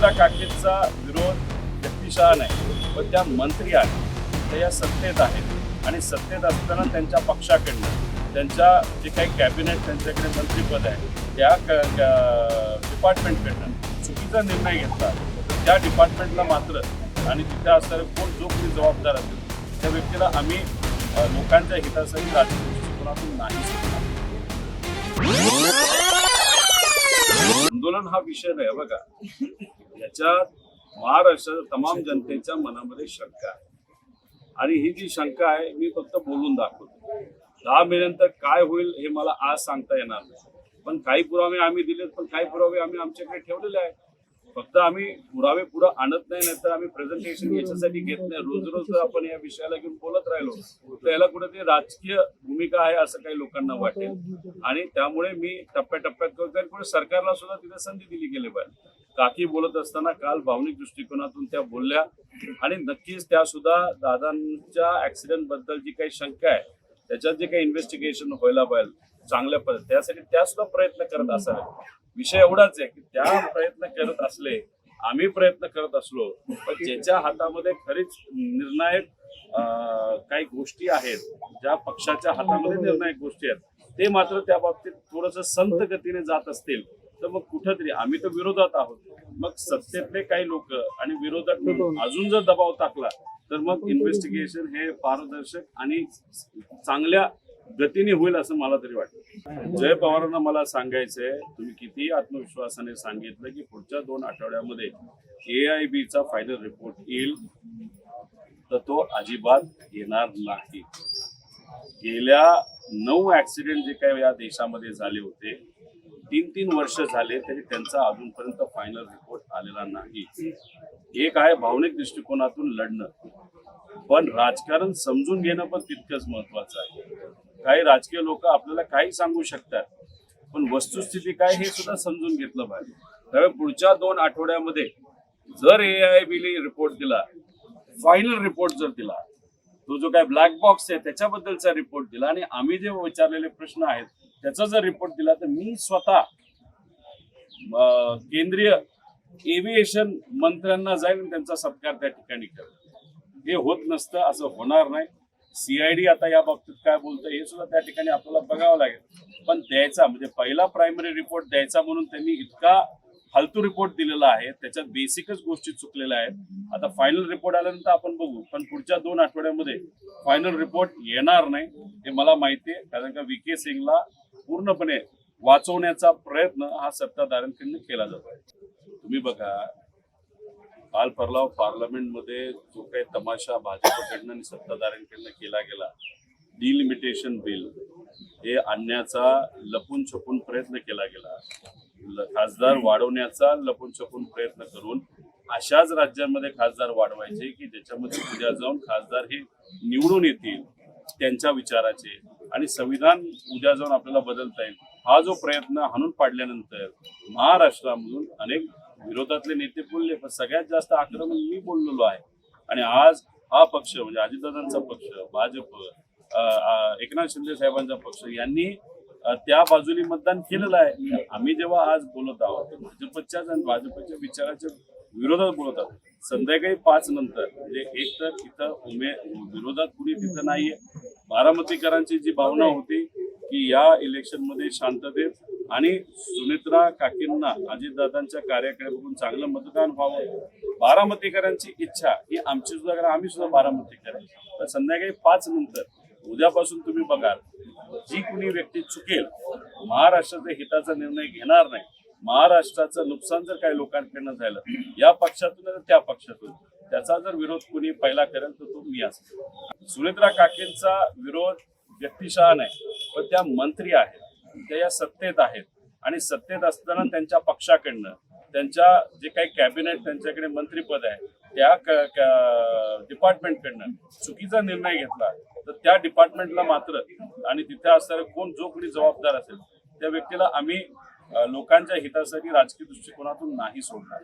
सुनेत्रा काकेंचा विरोध व्यक्तिशः नाही, पण त्या मंत्री आहेत, त्या या सत्तेत आहेत आणि सत्तेत असताना त्यांच्या पक्षाकडनं त्यांच्या जे काही कॅबिनेट त्यांच्याकडे मंत्रिपद आहे त्या डिपार्टमेंटकडनं चुकीचा निर्णय घेतला तर त्या डिपार्टमेंटला मात्र आणि तिथे असणारे कोण जो कोणी जबाबदार असेल त्या व्यक्तीला आम्ही लोकांच्या हितासाठी राजकीय दृष्टिकोनातून नाही सोडणार. आंदोलन हा विषय नाही बघा, याच्यात महाराष्ट्राच्या तमाम जनतेच्या मनामध्ये शंका आहे आणि ही जी शंका आहे मी फक्त बोलून दाखवतो. 10 महिन्यानंतर काय होईल हे मला आज सांगता येणार नाही, पण काही पुरावे आम्ही दिलेत, पण काही पुरावे आम्ही आमच्याकडे ठेवलेले आहेत. फक्त आम्ही पुरावे पुढे आणत नाही, तर आम्ही प्रेझेंटेशन याच्यासाठी घेत नाही. रोज रोज जर आपण या विषयाला घेऊन बोलत राहिलो तर याला कुठेतरी राजकीय भूमिका आहे असं काही लोकांना वाटेल आणि त्यामुळे मी टप्प्याटप्प्यात करतो. सरकारला सुद्धा तिथे संधी दिली गेली पाहिजे. काकी बोलत असताना काल भावनिक दृष्टिकोनातून त्या बोलल्या आणि नक्कीच त्या सुद्धा दादांच्या ऍक्सिडेंट बद्दल जी काही शंका आहे त्याच्यात जे काही इन्व्हेस्टिगेशन व्हायला पाहिजे चांगल्या पद्धती त्यासाठी त्या सुद्धा प्रयत्न करत असाव्यात. विषय एवढाच आहे की त्या प्रयत्न करत असले, आम्ही प्रयत्न करत असलो, पण ज्याच्या हातामध्ये खरीच निर्णायक काही गोष्टी आहेत, ज्या पक्षाच्या हातामध्ये निर्णायक गोष्टी आहेत, ते मात्र त्या बाबतीत थोडंसं संत गतीने जात असतील तर मग कुठंतरी आम्ही तर विरोधात आहोत. मग सत्तेतले काही लोक आणि विरोधात अजून जर दबाव टाकला तर मग इन्व्हेस्टिगेशन हे पारदर्शक आणि चांगल्या गतीने होईल असं मला तरी वाटतं. जय पवारांना मला सांगायचंय, तुम्ही किती आत्मविश्वासाने सांगितलं की पुढच्या 2 आठवड्यामध्ये AIBचा फायनल रिपोर्ट येईल, तर तो अजिबात येणार नाही. गेल्या 9 ऍक्सिडेंट जे काही या देशामध्ये झाले होते, 3-3 वर्ष झाले तरी त्यांचा अजूनपर्यंत फायनल रिपोर्ट आलेला नाही. एक आहे भावनिक दृष्टिकोनातून लढणं, पण राजकारण समजून घेणं पण तितकंच महत्वाचं आहे. काही राजकीय लोक आपल्याला काही सांगू शकतात, पण वस्तुस्थिती काय हे सुद्धा समजून घेतलं पाहिजे. त्यामुळे पुढच्या 2 आठवड्यामध्ये जर AIBने रिपोर्ट दिला, फायनल रिपोर्ट जर दिला, तो जो काय ब्लॅक बॉक्स आहे त्याच्याबद्दलचा रिपोर्ट दिला आणि आम्ही जे विचारलेले प्रश्न आहेत त्याचा जर रिपोर्ट दिला, तर मी स्वतः केंद्रीय एव्हिएशन मंत्र्यांना जाईल आणि त्यांचा सत्कार त्या ठिकाणी करेल. हे होत नसतं, असं होणार नाही. CID आता या बाबतीत काय बोलतं हे सुद्धा त्या ठिकाणी आपल्याला बघावं लागेल. पण द्यायचा म्हणजे पहिला प्रायमरी रिपोर्ट द्यायचा म्हणून त्यांनी इतका फालतू रिपोर्ट दिलेला आहे, त्याच्यात बेसिकच गोष्टी चुकलेल्या आहेत. आता फायनल रिपोर्ट आल्यानंतर आपण बघू, पण पुढच्या 2 आठवड्यामध्ये फायनल रिपोर्ट येणार नाही हे मला माहिती आहे, कारण का VK सिंगला पूर्णपणे वाचवण्याचा प्रयत्न हा सत्ताधाऱ्यांकडून केला जातो. तुम्ही बघा, काल परवा पार्लमेंटमध्ये जो काही तमाशा भाजपकडनं आणि सत्ताधाऱ्यांकडनं केला गेला, डिलिमिटेशन बिल हे आणण्याचा लपून छपून प्रयत्न केला गेला, खासदार वाढवण्याचा लपून छपून प्रयत्न करून अशाच राज्यांमध्ये खासदार वाढवायचे की ज्याच्यामध्ये उद्या जाऊन खासदार हे निवडून येतील त्यांच्या विचाराचे आणि संविधान उद्या जाऊन आपल्याला बदलता येईल. हा जो प्रयत्न हाणून पाडल्यानंतर महाराष्ट्रामधून अनेक विरोधातले नेते बोलले, पण सगळ्यात जास्त आक्रमण मी बोललेलो आहे. आणि आज हा पक्ष म्हणजे अजितदादांचा पक्ष, भाजप, एकनाथ शिंदे साहेबांचा पक्ष यांनी त्या बाजूने मतदान केलेलं आहे. आम्ही जेव्हा आज बोलत आहोत भाजपच्याच आणि भाजपच्या विचाराच्या विरोधात बोलत आहोत. संध्याकाळी 5 नंतर म्हणजे एक तर इथं विरोधात कुणी तिथं नाहीये. बारामतीकरांची जी भावना होती की या इलेक्शन मध्ये शांततेत आणि सुनेत्रा काकींना अजितदादांच्या कार्याकडे बघून चांगलं मतदान व्हावं, बारामतीकरांची इच्छा ही आमची सुद्धा, आम्ही सुद्धा बारामतीकर. तर संध्याकाळी 5 नंतर उद्यापासून तुम्ही बघाल, जी कुणी व्यक्ती चुकेल, महाराष्ट्राच्या हिताचा निर्णय घेणार नाही, महाराष्ट्राचं नुकसान जर काही लोकांकडनं झालं या पक्षातून त्या पक्षातून, त्याचा जर विरोध कुणी पहिला करेल तर तो मी असेल. सुनेत्रा काकेंचा विरोध व्यक्तिशः नाही, पण त्या मंत्री आहेत, त्या या सत्तेत आहेत आणि सत्तेत असताना त्यांच्या पक्षाकडनं त्यांच्या जे काही कॅबिनेट त्यांच्याकडे मंत्रिपद आहे त्या डिपार्टमेंटकडनं चुकीचा निर्णय घेतला तर त्या डिपार्टमेंटला मात्र आणि तिथे असणारे कोण जो कोणी जबाबदार असेल त्या व्यक्तीला आम्ही लोकांच्या हितासाठी राजकीय दृष्टिकोनातून नाही सोडणार.